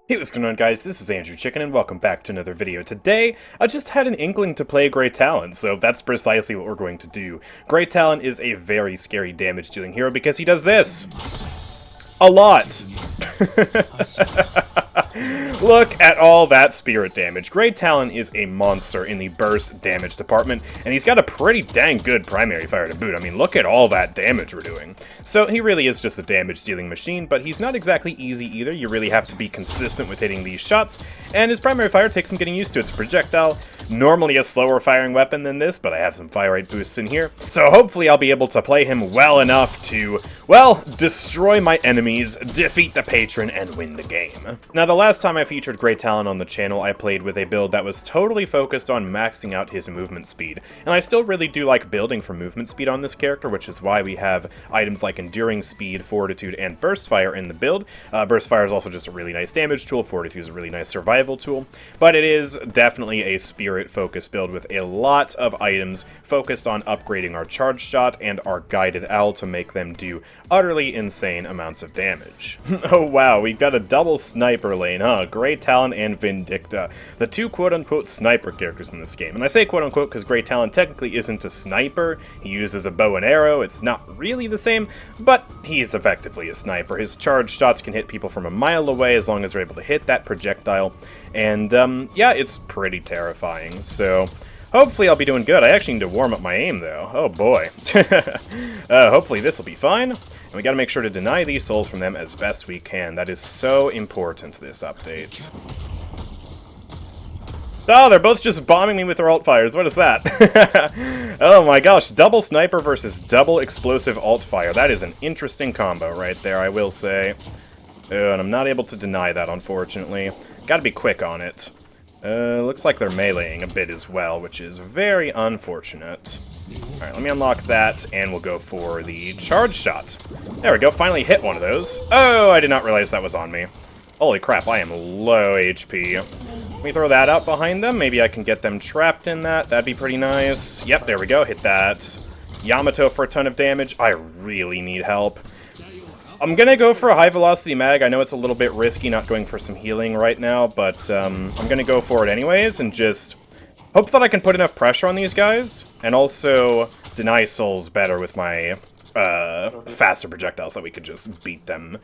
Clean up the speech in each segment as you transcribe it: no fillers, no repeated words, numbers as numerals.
Hey, what's going on, guys? This is AndrewChicken, and welcome back to another video. Today, I just had an inkling to play Grey Talon, so that's precisely what we're going to do. Grey Talon is a very scary damage-dealing hero because he does this. A lot. Look at all that spirit damage. Grey Talon is a monster in the burst damage department, and he's got a pretty dang good primary fire to boot. I mean, look at all that damage we're doing. So he really is just a damage-dealing machine, but he's not exactly easy either. You really have to be consistent with hitting these shots, and his primary fire takes some getting used to. It's a projectile, normally a slower firing weapon than this, but I have some fire rate boosts in here. So hopefully I'll be able to play him well enough to, well, destroy my enemies, defeat the patron, and win the game. Now, the last time I featured Grey Talon on the channel, I played with a build that was totally focused on maxing out his movement speed. And I still really do like building for movement speed on this character, which is why we have items like Enduring Speed, Fortitude, and Burst Fire in the build. Burst Fire is also just a really nice damage tool, Fortitude is a really nice survival tool, but it is definitely a spirit-focused build with a lot of items focused on upgrading our Charge Shot and our Guided Owl to make them do utterly insane amounts of damage. Oh wow, we've got a double sniper lane, huh? Grey Talon and Vindicta, the two quote-unquote sniper characters in this game. And I say quote-unquote because Grey Talon technically isn't a sniper. He uses a bow and arrow. It's not really the same, but he's effectively a sniper. His charge shots can hit people from a mile away as long as they're able to hit that projectile. And yeah, it's pretty terrifying. So hopefully I'll be doing good. I actually need to warm up my aim, though. Oh, boy. Hopefully this will be fine. And we gotta make sure to deny these souls from them as best we can. That is so important, this update. Oh, they're both just bombing me with their alt fires. What is that? Oh my gosh, double sniper versus double explosive alt fire. That is an interesting combo right there, I will say. And I'm not able to deny that, unfortunately. Gotta be quick on it. Looks like they're meleeing a bit as well, which is very unfortunate. Alright, let me unlock that, and we'll go for the charge shot. There we go, finally hit one of those. Oh, I did not realize that was on me. Holy crap, I am low HP. Let me throw that out behind them. Maybe I can get them trapped in that. That'd be pretty nice. Yep, there we go, hit that. Yamato for a ton of damage. I really need help. I'm gonna go for a high velocity mag. I know it's a little bit risky not going for some healing right now, but I'm gonna go for it anyways and just hope that I can put enough pressure on these guys and also deny souls better with my faster projectiles that we could just beat them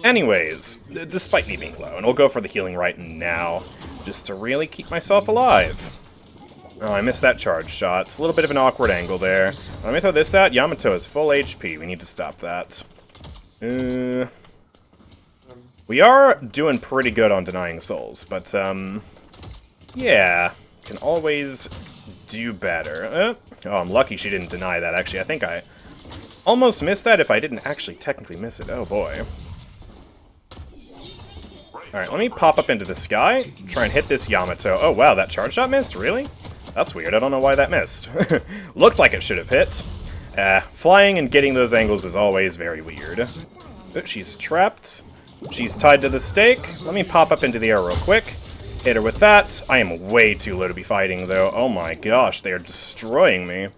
anyways, despite me being low. And we'll go for the healing right now just to really keep myself alive. Oh, I missed that charge shot. It's a little bit of an awkward angle there. Let me throw this out. Yamato is full HP. We need to stop that. We are doing pretty good on denying souls, but, yeah, can always do better. Oh, I'm lucky she didn't deny that, actually. I think I almost missed that if I didn't actually technically miss it. Oh, boy. Alright, let me pop up into the sky, try and hit this Yamato. Oh, wow, that charge shot missed? Really? That's weird. I don't know why that missed. Looked like it should have hit. Flying and getting those angles is always very weird. She's trapped. She's tied to the stake. Let me pop up into the air real quick. Hit her with that. I am way too low to be fighting, though. Oh my gosh, they are destroying me.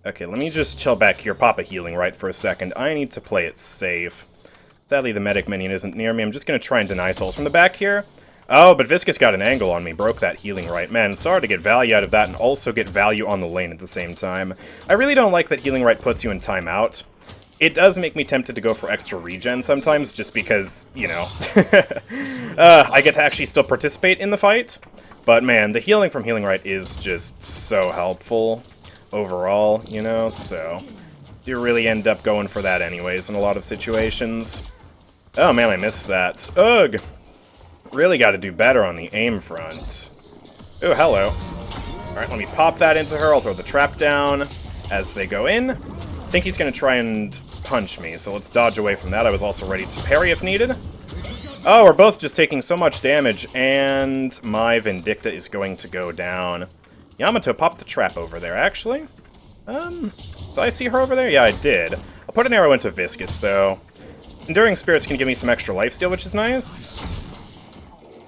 Okay, let me just chill back here, pop a healing right for a second. I need to play it safe. Sadly, the medic minion isn't near me. I'm just going to try and deny souls from the back here. Oh, but Viscous got an angle on me, broke that healing right. Man, it's hard to get value out of that and also get value on the lane at the same time. I really don't like that healing right puts you in timeout. It does make me tempted to go for extra regen sometimes, just because, you know, I get to actually still participate in the fight. But man, the healing from healing right is just so helpful overall, you know, so you really end up going for that anyways in a lot of situations. Oh man, I missed that. Ugh! Really got to do better on the aim front. Oh, hello. Alright, let me pop that into her. I'll throw the trap down as they go in. I think he's going to try and punch me, so let's dodge away from that. I was also ready to parry if needed. Oh, we're both just taking so much damage, and my Vindicta is going to go down. Yamato popped the trap over there, actually. Did I see her over there? Yeah, I did. I'll put an arrow into Viscous, though. Enduring Spirits can give me some extra lifesteal, which is nice.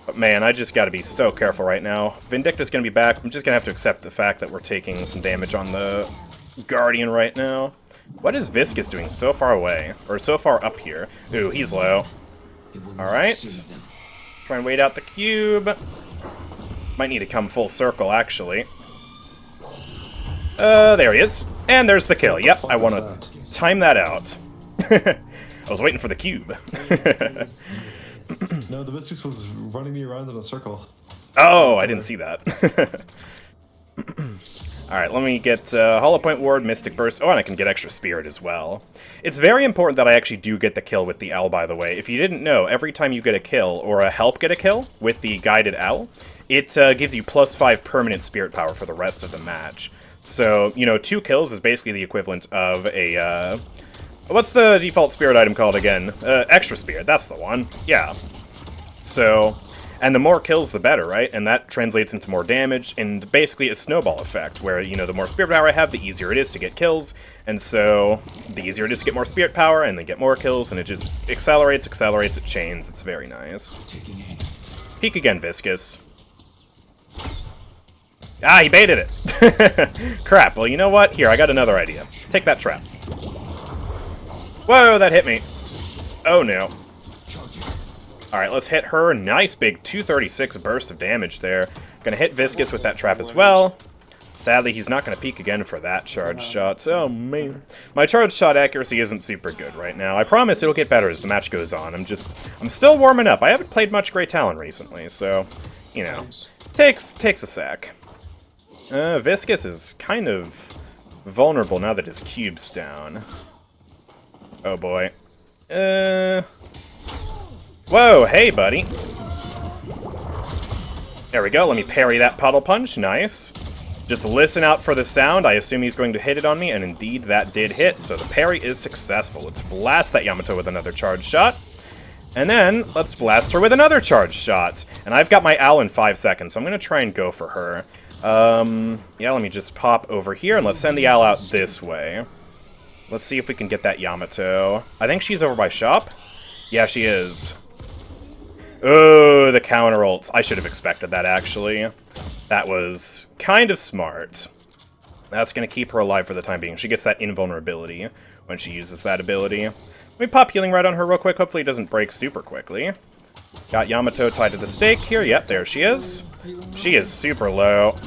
But man, I just gotta be so careful right now. Vindicta's gonna be back. I'm just gonna have to accept the fact that we're taking some damage on the Guardian right now. What is Viscous doing so far away? Or so far up here? Ooh, he's low. Alright. Try and wait out the cube. Might need to come full circle, actually. There he is. And there's the kill. Yep, I want to time that out. I was waiting for the cube. No, the Viscus was running me around in a circle. Oh, I didn't see that. Alright, let me get Hollow Point Ward, Mystic Burst. Oh, and I can get Extra Spirit as well. It's very important that I actually do get the kill with the owl, by the way. If you didn't know, every time you get a kill, or help get a kill, with the Guided Owl, it gives you +5 permanent spirit power for the rest of the match. So, you know, 2 kills is basically the equivalent of a, what's the default spirit item called again? Extra Spirit, that's the one. Yeah. So, and the more kills, the better, right? And that translates into more damage, and basically a snowball effect, where, you know, the more spirit power I have, the easier it is to get kills, and so the easier it is to get more spirit power, and then get more kills, and it just accelerates, it chains. It's very nice. Peek again, Viscus. Ah, he baited it! Crap, well, you know what? Here, I got another idea. Take that trap. Whoa, that hit me. Oh, no. Alright, let's hit her. Nice big 236 burst of damage there. Gonna hit Viscus with that trap as well. Sadly, he's not gonna peek again for that charge shot. Oh, man. My charge shot accuracy isn't super good right now. I promise it'll get better as the match goes on. I'm still warming up. I haven't played much Grey Talon recently, so, you know, takes a sec. Viscus is kind of vulnerable now that his cube's down. Oh, boy. Whoa, hey, buddy. There we go, let me parry that puddle punch, nice. Just listen out for the sound, I assume he's going to hit it on me, and indeed that did hit, so the parry is successful. Let's blast that Yamato with another charge shot. And then, let's blast her with another charge shot. And I've got my owl in 5 seconds, so I'm going to try and go for her. Yeah, let me just pop over here, and let's send the owl out this way. Let's see if we can get that Yamato. I think she's over by shop. Yeah, she is. Oh, the counter ults. I should have expected that, actually. That was kind of smart. That's going to keep her alive for the time being. She gets that invulnerability when she uses that ability. Let me pop healing right on her real quick. Hopefully it doesn't break super quickly. Got Yamato tied to the stake here. Yep, there she is. She is super low.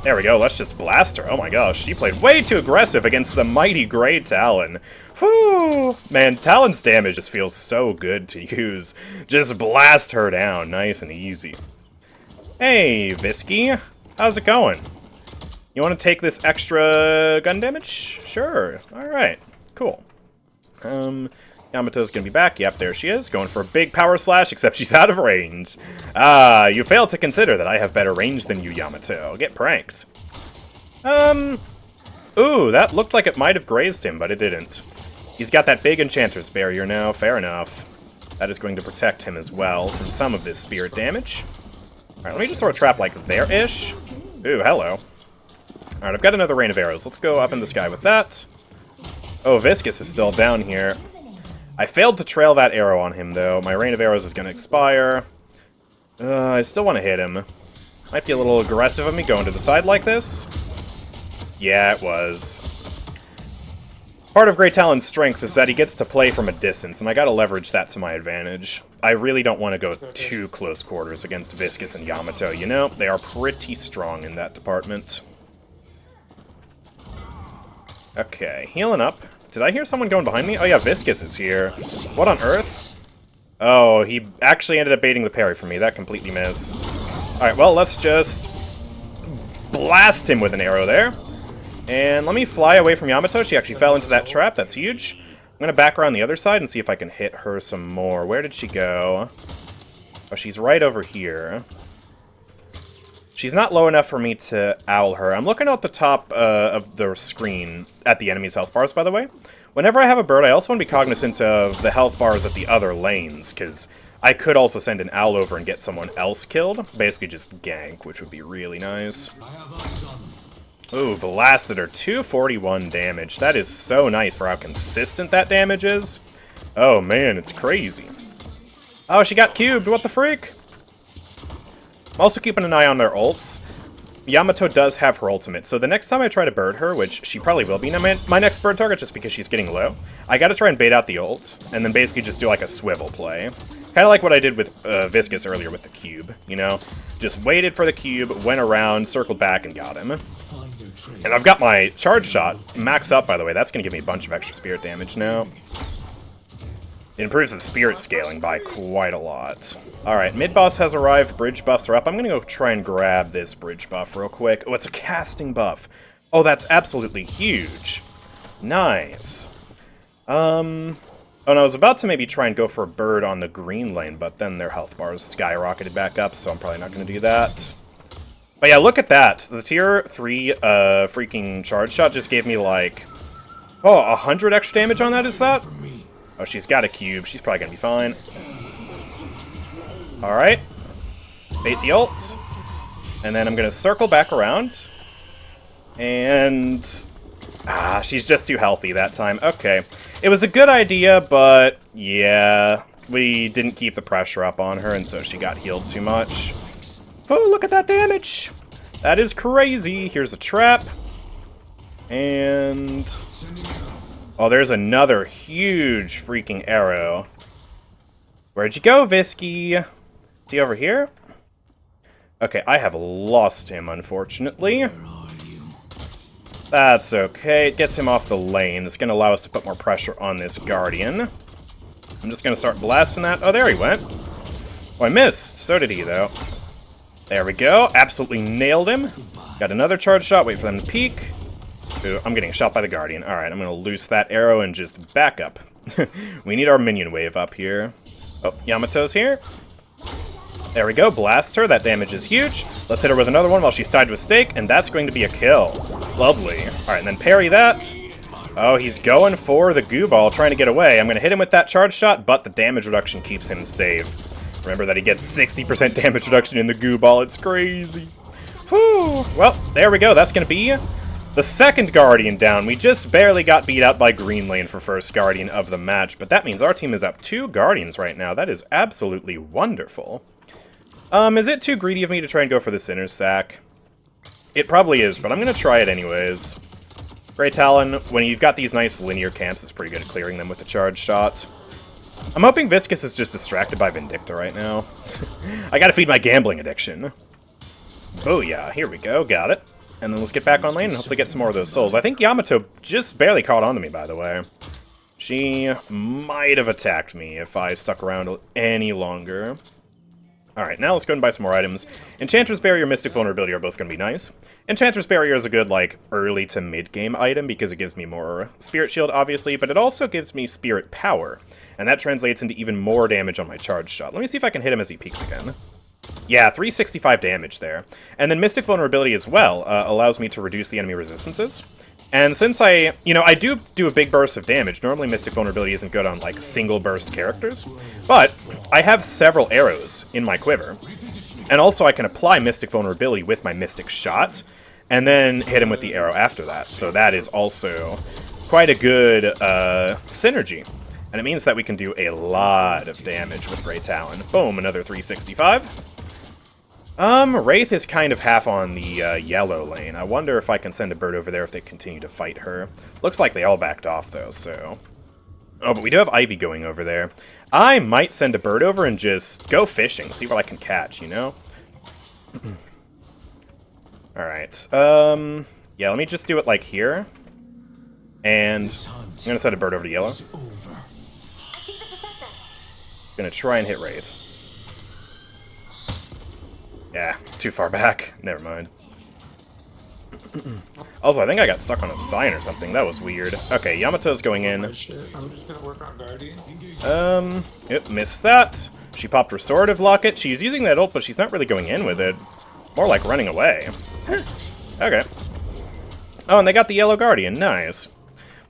There we go. Let's just blast her. Oh my gosh, she played way too aggressive against the mighty Grey Talon. Whew! Man, Talon's damage just feels so good to use. Just blast her down, nice and easy. Hey, Visky. How's it going? You want to take this extra gun damage? Sure. Alright, cool. Yamato's gonna be back. Yep, there she is. Going for a big power slash, except she's out of range. Ah, you failed to consider that I have better range than you, Yamato. Get pranked. Ooh, that looked like it might have grazed him, but it didn't. He's got that big Enchanter's Barrier now. Fair enough. That is going to protect him as well from some of this spirit damage. Alright, let me just throw a trap like there-ish. Ooh, hello. Alright, I've got another rain of arrows. Let's go up in the sky with that. Oh, Viscus is still down here. I failed to trail that arrow on him, though. My rain of arrows is going to expire. I still want to hit him. Might be a little aggressive of me going to the side like this. Yeah, it was. Part of Grey Talon's strength is that he gets to play from a distance, and I gotta leverage that to my advantage. I really don't want to go too close quarters against Viscus and Yamato, you know? They are pretty strong in that department. Okay, healing up. Did I hear someone going behind me? Oh yeah, Viscus is here. What on earth? Oh, he actually ended up baiting the parry for me. That completely missed. Alright, well, let's just blast him with an arrow there. And let me fly away from Yamato. She actually fell into that trap. That's huge. I'm going to back around the other side and see if I can hit her some more. Where did she go? Oh, she's right over here. She's not low enough for me to owl her. I'm looking out the top of the screen at the enemy's health bars, by the way. Whenever I have a bird, I also want to be cognizant of the health bars at the other lanes, because I could also send an owl over and get someone else killed. Basically just gank, which would be really nice. Ooh, blasted her. 241 damage. That is so nice for how consistent that damage is. Oh, man, it's crazy. Oh, she got cubed. What the freak? I'm also keeping an eye on their ults. Yamato does have her ultimate, so the next time I try to bird her, which she probably will be my next bird target just because she's getting low, I gotta try and bait out the ult, and then basically just do like a swivel play. Kind of like what I did with Viscus earlier with the cube, you know? Just waited for the cube, went around, circled back, and got him. And I've got my charge shot max up, by the way. That's going to give me a bunch of extra spirit damage now. It improves the spirit scaling by quite a lot. Alright, mid-boss has arrived. Bridge buffs are up. I'm going to go try and grab this bridge buff real quick. Oh, it's a casting buff. Oh, that's absolutely huge. Nice. Oh, and I was about to maybe try and go for a bird on the green lane, but then their health bars skyrocketed back up, so I'm probably not going to do that. But yeah, look at that. The tier 3 freaking charge shot just gave me like... Oh, 100 extra damage on that, is that? Oh, she's got a cube. She's probably going to be fine. Alright. Bait the ult. And then I'm going to circle back around. And... Ah, she's just too healthy that time. Okay. It was a good idea, but yeah, we didn't keep the pressure up on her, and so she got healed too much. Oh, look at that damage! That is crazy. Here's a trap. And... Oh, there's another huge freaking arrow. Where'd you go, Visky? Is he over here? Okay, I have lost him, unfortunately. That's okay. It gets him off the lane. It's going to allow us to put more pressure on this Guardian. I'm just going to start blasting that. Oh, there he went. Oh, I missed. So did he, though. There we go. Absolutely nailed him. Got another charge shot. Wait for them to peek. Ooh, I'm getting shot by the Guardian. Alright, I'm going to loose that arrow and just back up. We need our minion wave up here. Oh, Yamato's here. There we go, blast her, that damage is huge. Let's hit her with another one while she's tied to a stake, and that's going to be a kill. Lovely. Alright, and then parry that. Oh, he's going for the goo ball, trying to get away. I'm going to hit him with that charge shot, but the damage reduction keeps him safe. Remember that he gets 60% damage reduction in the goo ball, it's crazy. Whew. Well, there we go, that's going to be the second Guardian down. We just barely got beat out by Green Lane for first Guardian of the match, but that means our team is up 2 Guardians right now. That is absolutely wonderful. Is it too greedy of me to try and go for the Sinner's Sack? It probably is, but I'm going to try it anyways. Grey Talon, when you've got these nice linear camps, it's pretty good at clearing them with the charge shot. I'm hoping Viscus is just distracted by Vindicta right now. I gotta feed my gambling addiction. Booyah, here we go, got it. And then let's get back on lane and hopefully get some more of those souls. I think Yamato just barely caught on to me, by the way. She might have attacked me if I stuck around any longer. Alright, now let's go and buy some more items. Enchantress Barrier, Mystic Vulnerability are both going to be nice. Enchantress Barrier is a good, like, early to mid-game item because it gives me more Spirit Shield, obviously, but it also gives me Spirit Power, and that translates into even more damage on my charge shot. Let me see if I can hit him as he peeks again. Yeah, 365 damage there. And then Mystic Vulnerability as well allows me to reduce the enemy resistances. And since I do a big burst of damage, normally Mystic Vulnerability isn't good on, like, single burst characters, but I have several arrows in my quiver, and also I can apply Mystic Vulnerability with my Mystic Shot, and then hit him with the arrow after that, so that is also quite a good synergy. And it means that we can do a lot of damage with Grey Talon. Boom, another 365. Wraith is kind of half on the yellow lane. I wonder if I can send a bird over there if they continue to fight her. Looks like they all backed off, though, so... Oh, but we do have Ivy going over there. I might send a bird over and just go fishing, see what I can catch, you know? Alright, yeah, let me just do it, like, here. And I'm gonna send a bird over to yellow. Gonna try and hit Wraith. Yeah, too far back. Never mind. Also, I think I got stuck on a sign or something. That was weird. Okay, Yamato's going in. I'm just gonna work on Guardian. Yep, missed that. She popped Restorative Locket. She's using that ult, but she's not really going in with it. More like running away. Okay. Oh, and they got the Yellow Guardian. Nice.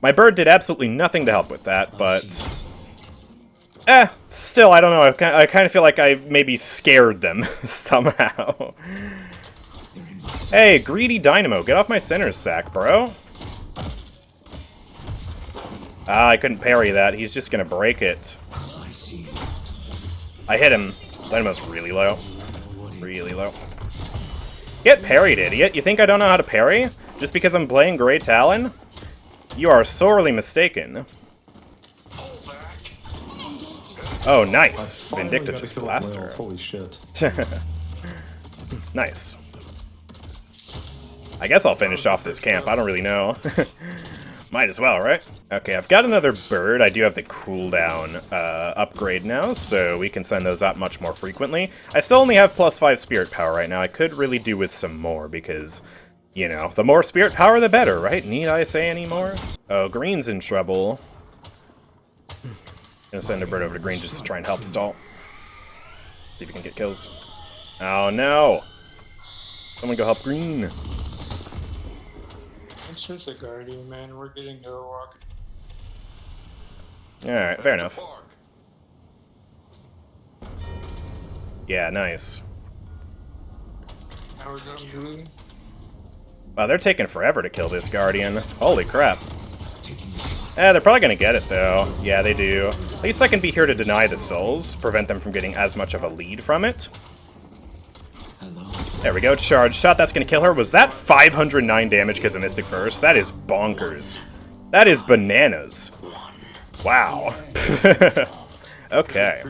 My bird did absolutely nothing to help with that, but... still, I don't know. I kind of feel like I maybe scared them somehow. Hey, greedy Dynamo, get off my Sinner's Sack, bro. Ah, I couldn't parry that. He's just gonna break it. I hit him. Dynamo's really low. Really low. Get parried, idiot. You think I don't know how to parry? Just because I'm playing Grey Talon? You are sorely mistaken. Oh, I nice. finally Vindicta got a just kill with my blasted ult. her. Holy shit. Nice. I guess I'll finish off this camp. I don't really know. Might as well, right? Okay, I've got another bird. I do have the cooldown upgrade now, so we can send those out much more frequently. I still only have +5 spirit power right now. I could really do with some more because, you know, the more spirit power, the better, right? Need I say any more? Oh, green's in trouble. Gonna send a bird over to green just to try and help stall. See if we can get kills. Oh, no! Someone go help green. It's just a guardian, man. We're getting to walk. Alright, fair enough. Yeah, nice. Now we're going blue. Wow, they're taking forever to kill this guardian. Holy crap. They're probably gonna get it, though. Yeah, they do. At least I can be here to deny the souls, prevent them from getting as much of a lead from it. There we go, charge shot. That's gonna kill her. Was that 509 damage because of Mystic Burst? That is bonkers. That is bananas. Wow. Okay.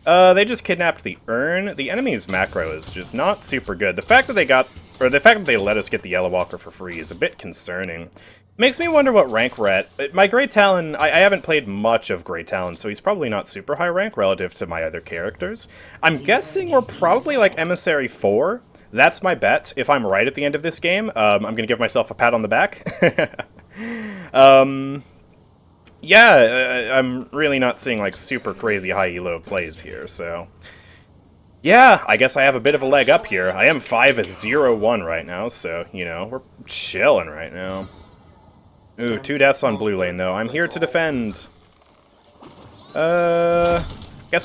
They just kidnapped the urn. The enemy's macro is just not super good. The fact that they let us get the Yellow Walker for free is a bit concerning. Makes me wonder what rank we're at. My Grey Talon, I haven't played much of Grey Talon, so he's probably not super high rank relative to my other characters. I'm guessing we're probably like Emissary 4. That's my bet. If I'm right at the end of this game, I'm going to give myself a pat on the back. Yeah, I'm really not seeing like super crazy high elo plays here, so... Yeah, I guess I have a bit of a leg up here. I am 5-0-1 right now, so, you know, we're chilling right now. Ooh, 2 deaths on blue lane, though. I'm here to defend. Guess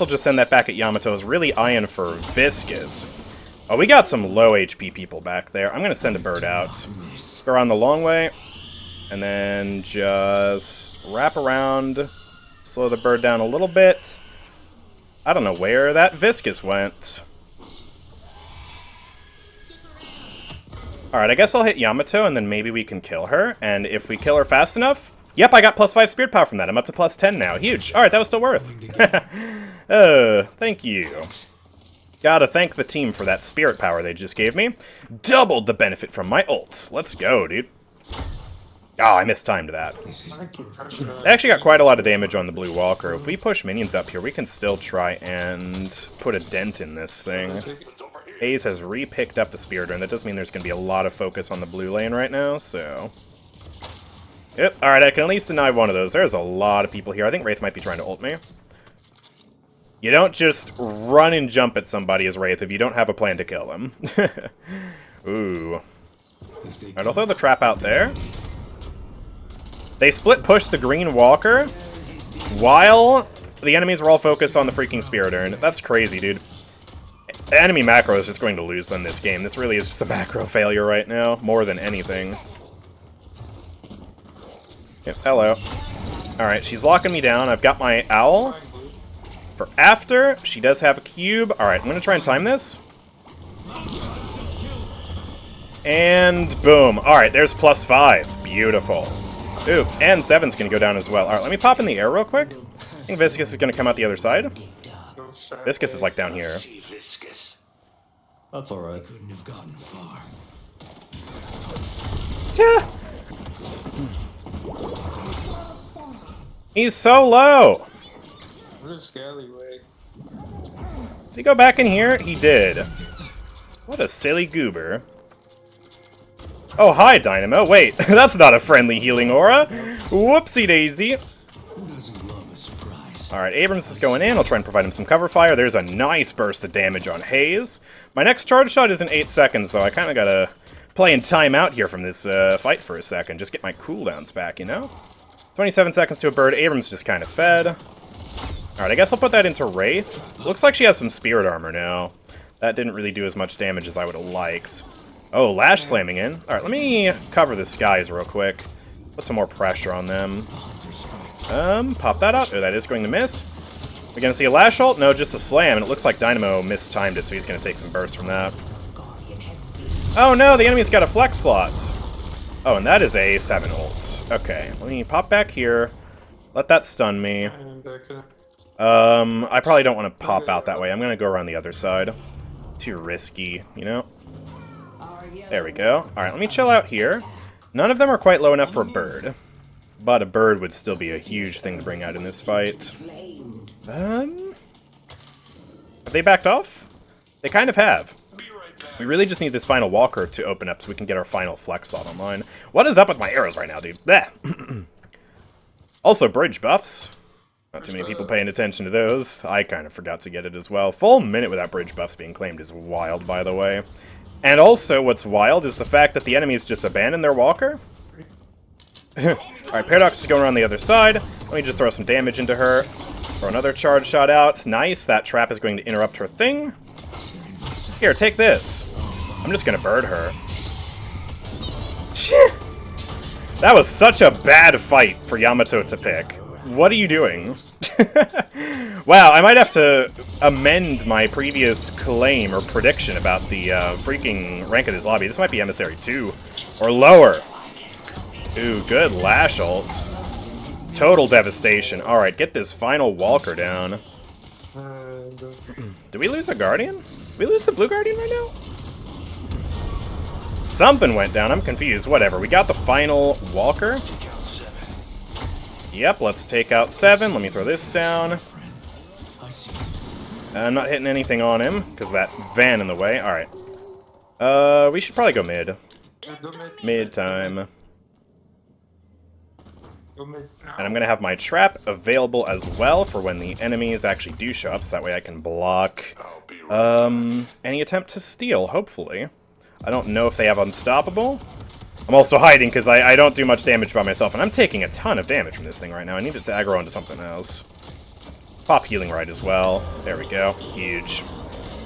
I'll just send that back at Yamato's. Really eyeing for Viscous. Oh, we got some low HP people back there. I'm going to send a bird out. Go around the long way. And then just wrap around. Slow the bird down a little bit. I don't know where that Viscous went. Alright, I guess I'll hit Yamato, and then maybe we can kill her. And if we kill her fast enough... Yep, I got +5 spirit power from that. I'm up to +10 now. Huge. Alright, that was still worth. Thank you. Gotta thank the team for that spirit power they just gave me. Doubled the benefit from my ult. Let's go, dude. Oh, I mistimed that. They actually got quite a lot of damage on the blue walker. If we push minions up here, we can still try and put a dent in this thing. Hayes has re-picked up the Spirit Urn. That does mean there's going to be a lot of focus on the blue lane right now, so... Yep, alright, I can at least deny one of those. There's a lot of people here. I think Wraith might be trying to ult me. You don't just run and jump at somebody as Wraith if you don't have a plan to kill them. Ooh. Alright, I'll throw the trap out there. They split push the green walker while the enemies were all focused on the freaking Spirit Urn. That's crazy, dude. Enemy macro is just going to lose them this game. This really is just a macro failure right now, more than anything. Yep, hello. Alright, she's locking me down. I've got my owl. For after, she does have a cube. Alright, I'm going to try and time this. And boom. Alright, there's +5. Beautiful. Ooh, and 7's going to go down as well. Alright, let me pop in the air real quick. I think Viscous is going to come out the other side. Viscous is like down here. That's alright. Couldn't have gotten far. He's so low! What a scallywag. Did he go back in here? He did. What a silly goober. Oh, hi, Dynamo. Wait, that's not a friendly healing aura. Whoopsie daisy. Who doesn't love a surprise? Alright, Abrams is going in. I'll try and provide him some cover fire. There's a nice burst of damage on Hayes. My next charge shot is in 8 seconds, though. I kind of gotta play in time out here from this fight for a second. Just get my cooldowns back, you know? 27 seconds to a bird. Abrams just kind of fed. Alright, I guess I'll put that into Wraith. Looks like she has some spirit armor now. That didn't really do as much damage as I would have liked. Oh, Lash slamming in. Alright, let me cover the skies real quick. Put some more pressure on them. Pop that up. Oh, that is going to miss. We're going to see a Lash ult? No, just a slam. And it looks like Dynamo mistimed it, so he's going to take some bursts from that. Oh no, the enemy's got a flex slot. Oh, and that is a 7 ult. Okay, let me pop back here. Let that stun me. And back in. I probably don't want to pop out that way. I'm going to go around the other side. Too risky, you know? There we go. Alright, let me chill out here. None of them are quite low enough for a bird. But a bird would still be a huge thing to bring out in this fight. Have they backed off? They kind of have. We really just need this final walker to open up so we can get our final flex slot online. What is up with my arrows right now, dude? Bleh. Also, bridge buffs. Not too many people paying attention to those. I kind of forgot to get it as well. Full minute without bridge buffs being claimed is wild, by the way. And also, what's wild is the fact that the enemies just abandoned their walker. Alright, Paradox is going around the other side. Let me just throw some damage into her. Throw another charge shot out. Nice, that trap is going to interrupt her thing. Here, take this. I'm just going to bird her. That was such a bad fight for Yamato to pick. What are you doing? Wow, I might have to amend my previous claim or prediction about the freaking rank of this lobby. This might be Emissary 2 or lower. Ooh, good lash ults. Total devastation. Alright, get this final walker down. Did we lose a Guardian? Did we lose the blue Guardian right now? Something went down. I'm confused. Whatever. We got the final walker. Yep, let's take out 7. Let me throw this down. I'm not hitting anything on him, because that van in the way. Alright. We should probably go mid. Mid time. And I'm going to have my trap available as well for when the enemies actually do show up, so that way I can block any attempt to steal, hopefully. I don't know if they have Unstoppable. I'm also hiding because I don't do much damage by myself, and I'm taking a ton of damage from this thing right now. I need it to aggro onto something else. Pop Healing Rite as well. There we go. Huge.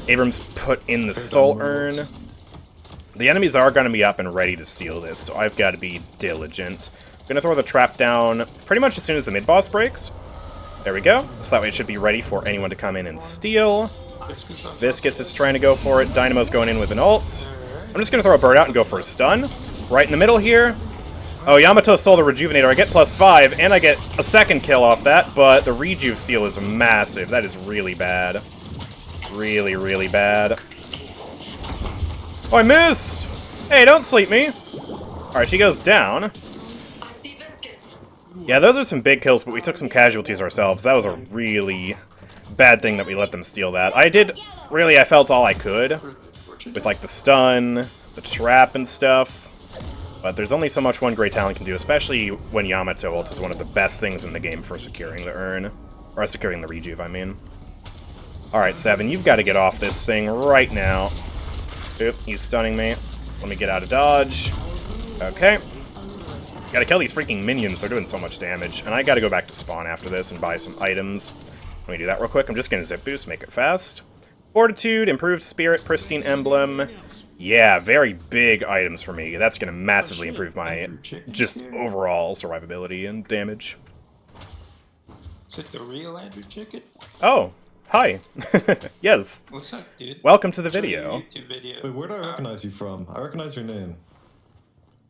Abrams put in the Soul Urn. The enemies are going to be up and ready to steal this, so I've got to be diligent. I'm going to throw the trap down pretty much as soon as the mid-boss breaks. There we go. So that way it should be ready for anyone to come in and steal. Viscus is trying to go for it. Dynamo's going in with an ult. I'm just going to throw a bird out and go for a stun. Right in the middle here. Oh, Yamato stole the Rejuvenator. I get +5, and I get a second kill off that, but the Rejuve steal is massive. That is really bad. Really, really bad. Oh, I missed! Hey, don't sleep me! Alright, she goes down. Yeah, those are some big kills, but we took some casualties ourselves. That was a really bad thing that we let them steal that. I felt all I could. With, like, the stun, the trap and stuff. But there's only so much one Grey Talon can do, especially when Yamato ult is one of the best things in the game for securing the urn. Or securing the Rejuve, I mean. Alright, 7, you've got to get off this thing right now. Oop, he's stunning me. Let me get out of dodge. Okay. Gotta kill these freaking minions, they're doing so much damage. And I gotta go back to spawn after this and buy some items. Let me do that real quick. I'm just gonna zip boost, make it fast. Fortitude, improved spirit, pristine emblem. Yeah, very big items for me. That's going to massively improve my just overall survivability and damage. Is it the real AndrewChicken? Oh, hi. Yes. What's up, dude? Welcome to the video. YouTube video. Wait, where do I recognize you from? I recognize your name.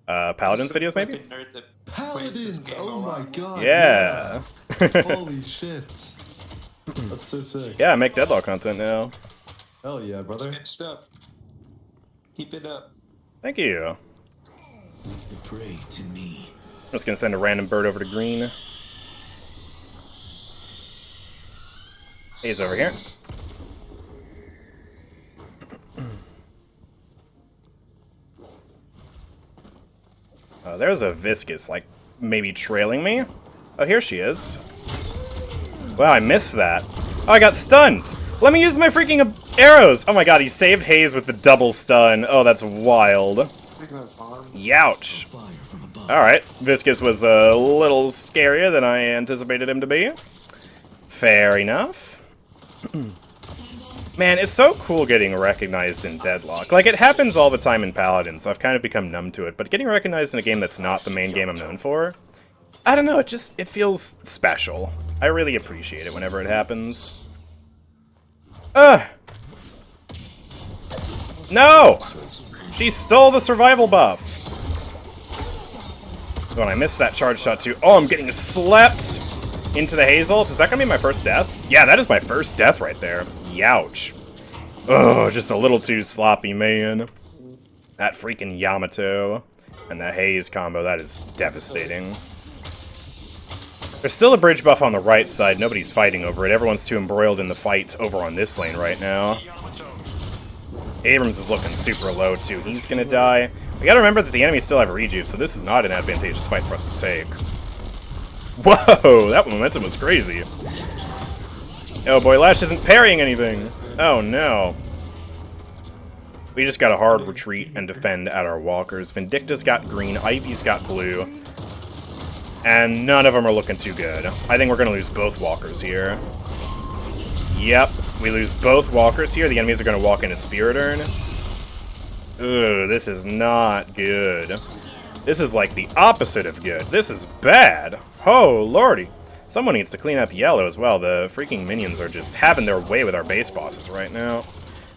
Paladins videos, maybe? Nerd that Paladins! plays this game Oh a my lot. god! Yeah. Yeah. Holy shit. That's so sick. Yeah, I make Deadlock content now. Hell yeah, brother. Good stuff. Keep it up. Thank you. The prey to me. I'm just going to send a random bird over to green. He's over here. There's a Viscus, like, maybe trailing me. Oh, here she is. Wow, I missed that. Oh, I got stunned! Let me use my freaking arrows! Oh my god, he saved Haze with the double stun. Oh, that's wild. Youch. Alright, Viscus was a little scarier than I anticipated him to be. Fair enough. Man, it's so cool getting recognized in Deadlock. Like, it happens all the time in Paladins, so I've kind of become numb to it. But getting recognized in a game that's not the main game I'm known for, I don't know, it feels special. I really appreciate it whenever it happens. No! She stole the survival buff! Oh, and I missed that charge shot too. Oh, I'm getting slept! Into the Hazel. Is that gonna be my first death? Yeah, that is my first death right there. Youch. Oh, just a little too sloppy, man. That freaking Yamato and the Haze combo, that is devastating. There's still a bridge buff on the right side. Nobody's fighting over it. Everyone's too embroiled in the fight over on this lane right now. Abrams is looking super low, too. He's gonna die. We gotta remember that the enemies still have rejuve, so this is not an advantageous fight for us to take. Whoa, that momentum was crazy. Oh boy, Lash isn't parrying anything. Oh no. We just got a hard retreat and defend at our walkers. Vindicta's got green, Ivy's got blue. And none of them are looking too good. I think we're gonna lose both walkers here. Yep, we lose both walkers here. The enemies are gonna walk into Spirit Urn. Ugh, this is not good. This is like the opposite of good. This is bad. Oh, lordy. Someone needs to clean up yellow as well. The freaking minions are just having their way with our base bosses right now.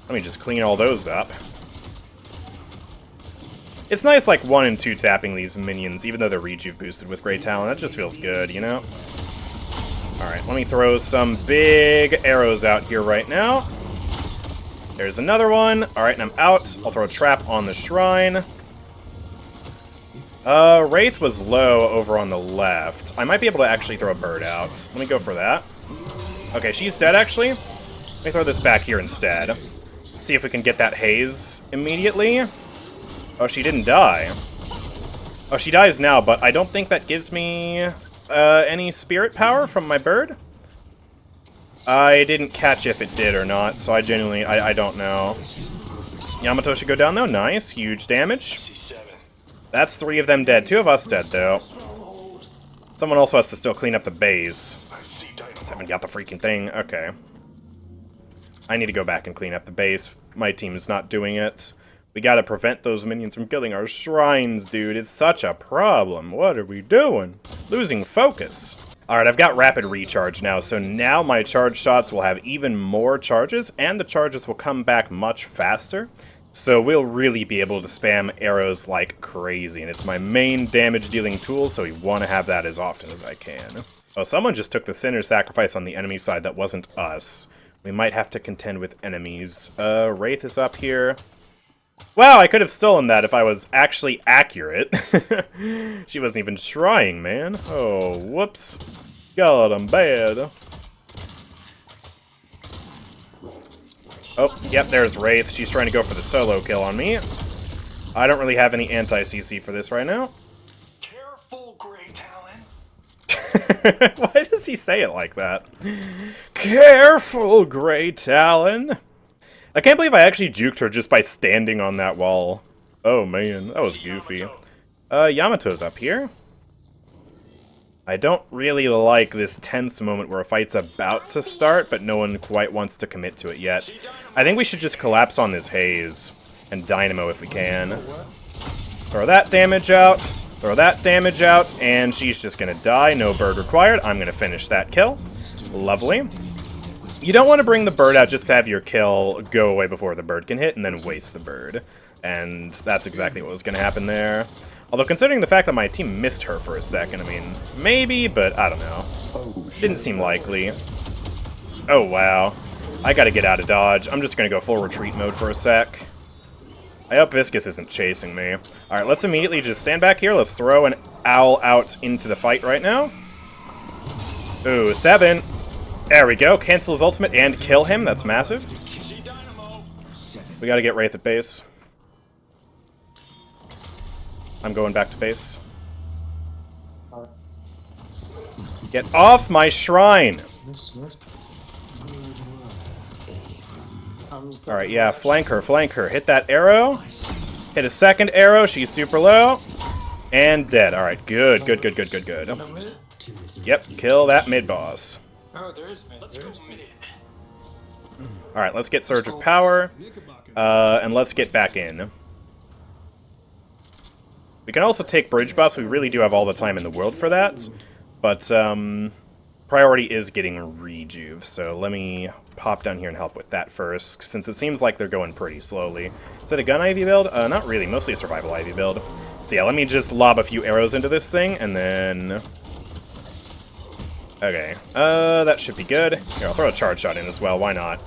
Let me just clean all those up. It's nice, like, 1 and 2 tapping these minions, even though they're rejuve boosted with Grey Talon. That just feels good, you know? Alright, let me throw some big arrows out here right now. There's another one. Alright, and I'm out. I'll throw a trap on the shrine. Wraith was low over on the left. I might be able to actually throw a bird out. Let me go for that. Okay, she's dead, actually. Let me throw this back here instead. See if we can get that haze immediately. Oh, she didn't die. Oh, she dies now, but I don't think that gives me any spirit power from my bird. I didn't catch if it did or not, so I genuinely, I don't know. Yamato should go down, though. Nice. Huge damage. That's 3 of them dead. 2 of us dead, though. Someone also has to still clean up the base. Just haven't got the freaking thing. Okay. I need to go back and clean up the base. My team is not doing it. We gotta prevent those minions from killing our shrines, dude. It's such a problem. What are we doing? Losing focus. Alright, I've got rapid recharge now, so now my charge shots will have even more charges, and the charges will come back much faster. So we'll really be able to spam arrows like crazy, and it's my main damage-dealing tool, so we want to have that as often as I can. Oh, someone just took the Sinner Sacrifice on the enemy side. That wasn't us. We might have to contend with enemies. Wraith is up here. Wow, I could have stolen that if I was actually accurate. She wasn't even trying, man. Oh, whoops. God, I'm bad. Oh, yep, there's Wraith. She's trying to go for the solo kill on me. I don't really have any anti-CC for this right now. Careful, Grey Talon. Why does he say it like that? Careful, Grey Talon. I can't believe I actually juked her just by standing on that wall. Oh man, that was goofy. Yamato's up here. I don't really like this tense moment where a fight's about to start, but no one quite wants to commit to it yet. I think we should just collapse on this haze and dynamo if we can. Throw that damage out, throw that damage out, and she's just gonna die. No bird required. I'm gonna finish that kill. Lovely. You don't want to bring the bird out just to have your kill go away before the bird can hit and then waste the bird. And that's exactly what was going to happen there. Although considering the fact that my team missed her for a second, I mean, maybe, but I don't know. Didn't seem likely. Oh, wow. I gotta get out of dodge. I'm just going to go full retreat mode for a sec. I hope Viscous isn't chasing me. Alright, let's immediately just stand back here. Let's throw an owl out into the fight right now. Ooh, 7. There we go. Cancel his ultimate and kill him. That's massive. We gotta get Wraith at base. I'm going back to base. Get off my shrine! Alright, yeah, flank her, flank her. Hit that arrow. Hit a second arrow. She's super low. And dead. Alright, good, good, good, good, good, good. Yep, kill that mid-boss. Oh, there is mid. Alright, let's get Surge of Power, and let's get back in. We can also take bridge buffs. We really do have all the time in the world for that. But, priority is getting rejuve, so let me pop down here and help with that first, since it seems like they're going pretty slowly. Is it a gun Ivy build? Not really, mostly a survival Ivy build. So yeah, let me just lob a few arrows into this thing, and then... Okay, that should be good. Here, I'll throw a charge shot in as well, why not?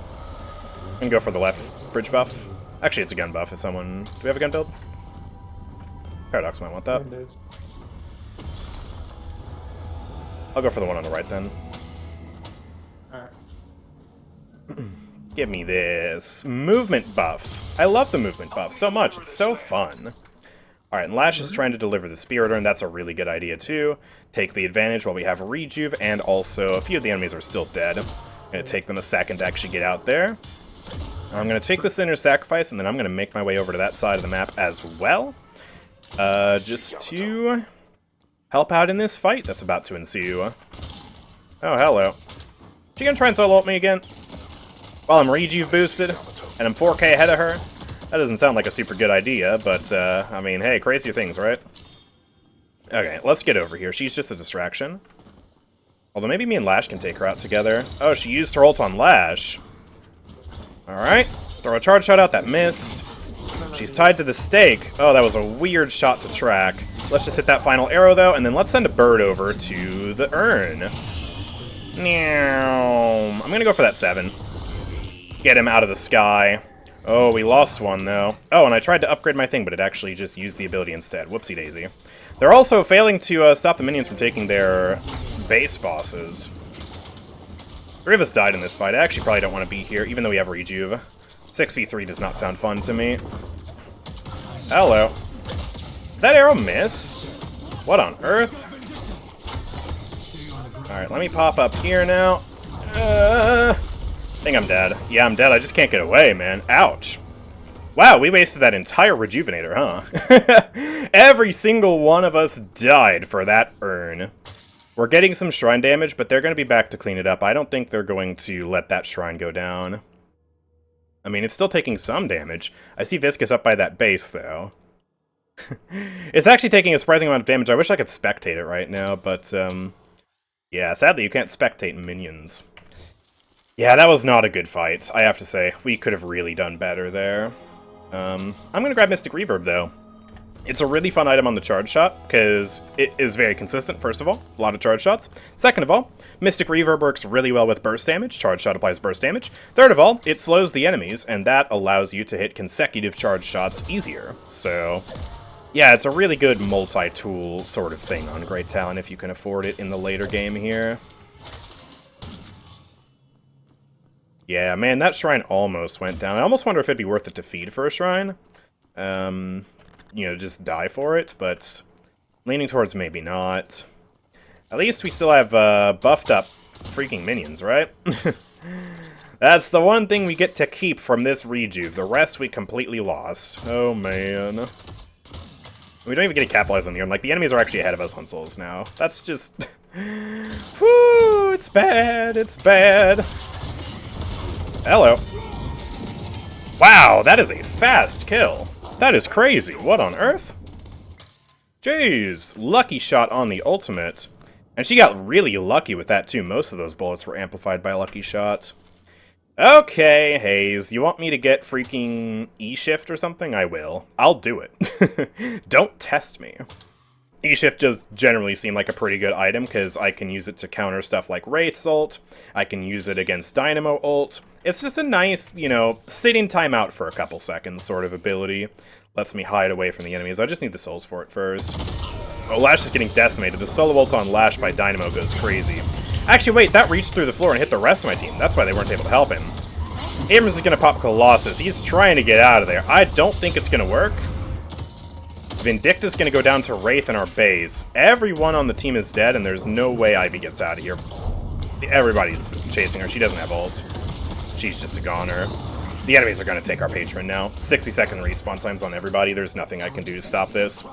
And go for the left bridge buff. Actually, it's a gun buff if someone... Do we have a gun build? Paradox might want that. I'll go for the one on the right then. Alright. Give me this movement buff. I love the movement buff so much, it's so fun. Alright, and Lash is trying to deliver the Spirit Urn, that's a really good idea too. Take the advantage while we have Rejuve, and also a few of the enemies are still dead. I'm gonna take them a second to actually get out there. I'm gonna take this Inner Sacrifice, and then I'm gonna make my way over to that side of the map as well. Just to help out in this fight that's about to ensue. Oh, hello. She gonna try and solo ult me again? While I'm Rejuve boosted, and I'm 4k ahead of her? That doesn't sound like a super good idea, but, I mean, hey, crazier things, right? Okay, let's get over here. She's just a distraction. Although maybe me and Lash can take her out together. Oh, she used her ult on Lash. Alright, throw a charge shot out, that missed. She's tied to the stake. Oh, that was a weird shot to track. Let's just hit that final arrow, though, and then let's send a bird over to the urn. Meow. I'm gonna go for that 7. Get him out of the sky. Oh, we lost one, though. Oh, and I tried to upgrade my thing, but it actually just used the ability instead. Whoopsie-daisy. They're also failing to stop the minions from taking their base bosses. 3 of us died in this fight. I actually probably don't want to be here, even though we have Rejuve. 6v3 does not sound fun to me. Hello. Did that arrow miss? What on earth? Alright, let me pop up here now. I think I'm dead. Yeah, I'm dead. I just can't get away, man. Ouch. Wow, we wasted that entire Rejuvenator, huh? Every single one of us died for that urn. We're getting some shrine damage, but they're going to be back to clean it up. I don't think they're going to let that shrine go down. I mean, it's still taking some damage. I see Viscous up by that base, though. It's actually taking a surprising amount of damage. I wish I could spectate it right now, but, yeah, sadly you can't spectate minions. Yeah, that was not a good fight, I have to say. We could have really done better there. I'm gonna grab Mystic Reverb, though. It's a really fun item on the charge shot, because it is very consistent, first of all. A lot of charge shots. Second of all, Mystic Reverb works really well with burst damage. Charge shot applies burst damage. Third of all, it slows the enemies, and that allows you to hit consecutive charge shots easier. So, yeah, it's a really good multi-tool sort of thing on Grey Talon if you can afford it in the later game here. Yeah, man, that shrine almost went down. I almost wonder if it'd be worth it to feed for a shrine. You know, just die for it, but leaning towards maybe not. At least we still have buffed up freaking minions, right? That's the one thing we get to keep from this Rejuve. The rest we completely lost. Oh, man. We don't even get to capitalize on the urn. Like, the enemies are actually ahead of us on souls now. That's just... Whew, it's bad, it's bad. Hello. Wow, that is a fast kill. That is crazy. What on earth? Jeez. Lucky shot on the ultimate. And she got really lucky with that, too. Most of those bullets were amplified by Lucky Shot. Okay, Haze. You want me to get freaking E-Shift or something? I will. I'll do it. Don't test me. E-Shift does generally seem like a pretty good item, because I can use it to counter stuff like Wraith's ult. I can use it against Dynamo ult. It's just a nice, you know, sitting timeout for a couple seconds sort of ability. Lets me hide away from the enemies. I just need the souls for it first. Oh, Lash is getting decimated. The solo ult on Lash by Dynamo goes crazy. Actually, wait, that reached through the floor and hit the rest of my team. That's why they weren't able to help him. Abrams is going to pop Colossus. He's trying to get out of there. I don't think it's going to work. Vindicta's going to go down to Wraith in our base. Everyone on the team is dead, and there's no way Ivy gets out of here. Everybody's chasing her. She doesn't have ult. She's just a goner. The enemies are going to take our patron now. 60-second respawn times on everybody. There's nothing I can do to stop this.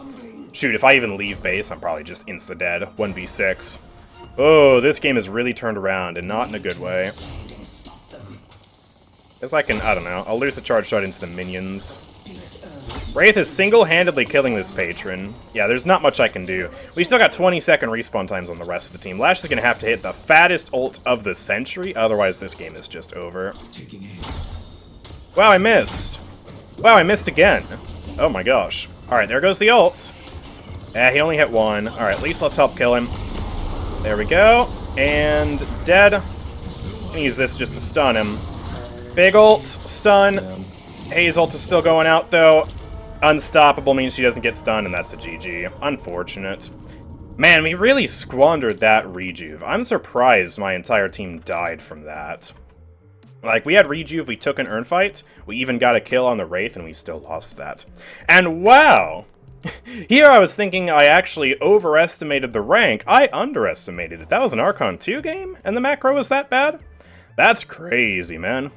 Shoot, if I even leave base, I'm probably just insta-dead. 1v6. Oh, this game is really turned around, and not in a good way. Guess I can, I don't know. I'll lose a charge shot into the minions. Wraith is single-handedly killing this patron. Yeah, there's not much I can do. We still got 20-second respawn times on the rest of the team. Lash is going to have to hit the fattest ult of the century, otherwise this game is just over. Wow, I missed. Wow, I missed again. Oh my gosh. Alright, there goes the ult. He only hit one. Alright, at least let's help kill him. There we go. And dead. Use this just to stun him. Big ult, stun. Haze ult is still going out, though. Unstoppable means she doesn't get stunned, and that's a GG. Unfortunate. Man, we really squandered that rejuve. I'm surprised my entire team died from that. Like, we had rejuve, we took an earn fight, we even got a kill on the Wraith, and we still lost that. And wow! Here I was thinking I actually overestimated the rank. I underestimated it. That was an Archon 2 game, and the macro was that bad? That's crazy, man.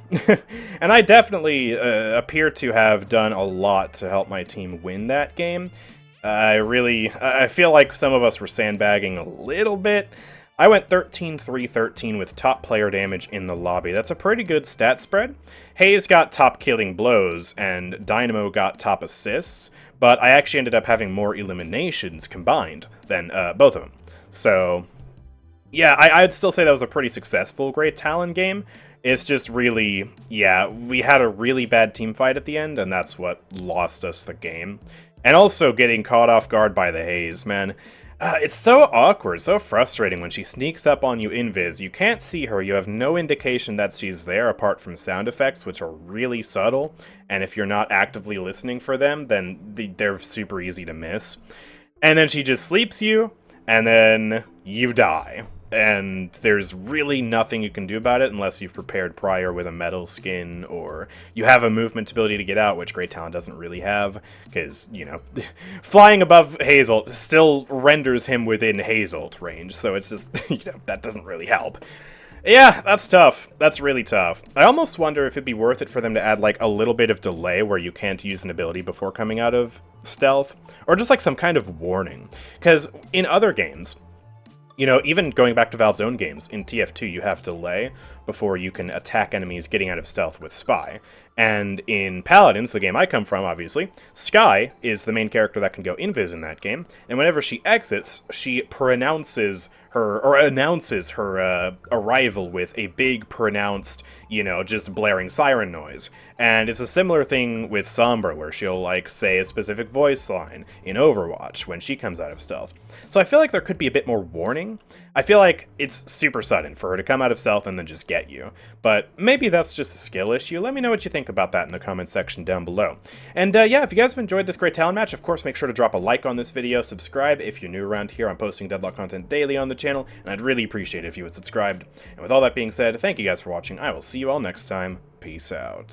And I definitely appear to have done a lot to help my team win that game. I feel like some of us were sandbagging a little bit. I went 13-3-13 with top player damage in the lobby. That's a pretty good stat spread. Haze got top killing blows, and Dynamo got top assists, but I actually ended up having more eliminations combined than both of them. So, yeah, I'd still say that was a pretty successful Grey Talon game. It's just really, yeah, we had a really bad team fight at the end, and that's what lost us the game. And also getting caught off guard by the Haze, man. It's so awkward, so frustrating when she sneaks up on you invis. You can't see her, you have no indication that she's there apart from sound effects, which are really subtle. And if you're not actively listening for them, then they're super easy to miss. And then she just sleeps you, and then you die. And there's really nothing you can do about it unless you've prepared prior with a metal skin, or you have a movement ability to get out, which Grey Talon doesn't really have, because, you know, flying above Haze ult still renders him within Haze ult range, so it's just, you know, that doesn't really help. Yeah, that's tough. That's really tough. I almost wonder if it'd be worth it for them to add, like, a little bit of delay where you can't use an ability before coming out of stealth, or just, like, some kind of warning. Because in other games, you know, even going back to Valve's own games, in TF2 you have delay before you can attack enemies getting out of stealth with Spy. And in Paladins, the game I come from, obviously, Skye is the main character that can go invis in that game, and whenever she exits, she announces her arrival with a big, pronounced, you know, just blaring siren noise. And it's a similar thing with Sombra, where she'll, like, say a specific voice line in Overwatch when she comes out of stealth. So I feel like there could be a bit more warning. I feel like it's super sudden for her to come out of stealth and then just get you. But maybe that's just a skill issue. Let me know what you think about that in the comments section down below. And yeah, if you guys have enjoyed this Grey Talon match, of course, make sure to drop a like on this video, subscribe if you're new around here. I'm posting Deadlock content daily on the channel, and I'd really appreciate it if you would subscribe. And with all that being said, thank you guys for watching. I will see you all next time. Peace out.